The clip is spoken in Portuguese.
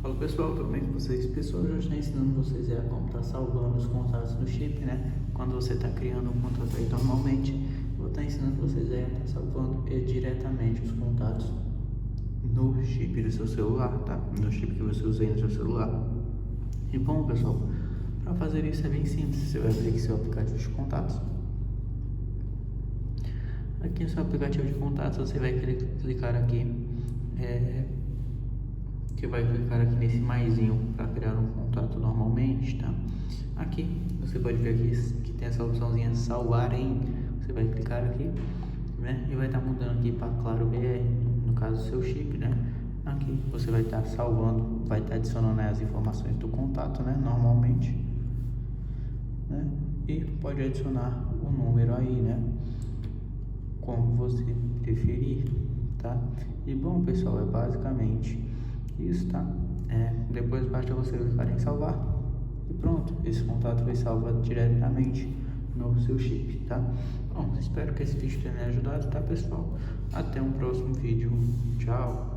Fala pessoal, tudo bem com vocês? Pessoal, eu já estou ensinando vocês a como estar salvando os contatos no chip, né? Quando você está criando um contato aí normalmente, eu vou estar ensinando vocês a estar salvando diretamente os contatos no chip do seu celular, tá? No chip que você usa aí no seu celular. E bom pessoal, para fazer isso é bem simples. Você vai abrir aqui seu aplicativo de contatos. Aqui no seu aplicativo de contatos você vai clicar aqui nesse maisinho para criar um contato normalmente, tá? Aqui você pode ver aqui que tem essa opçãozinha salvar em. Você vai clicar aqui, né? E vai estar mudando aqui para Claro BR, no caso seu chip, né? Aqui você vai estar salvando, vai estar adicionando as informações do contato, né? Normalmente, né? E pode adicionar o número aí, né? Como você preferir, tá? E bom pessoal, é basicamente isso, tá? Depois basta você clicar em salvar e pronto, esse contato foi salvo diretamente no seu chip, tá? Bom, espero que esse vídeo tenha ajudado, tá pessoal? Até um próximo vídeo, tchau!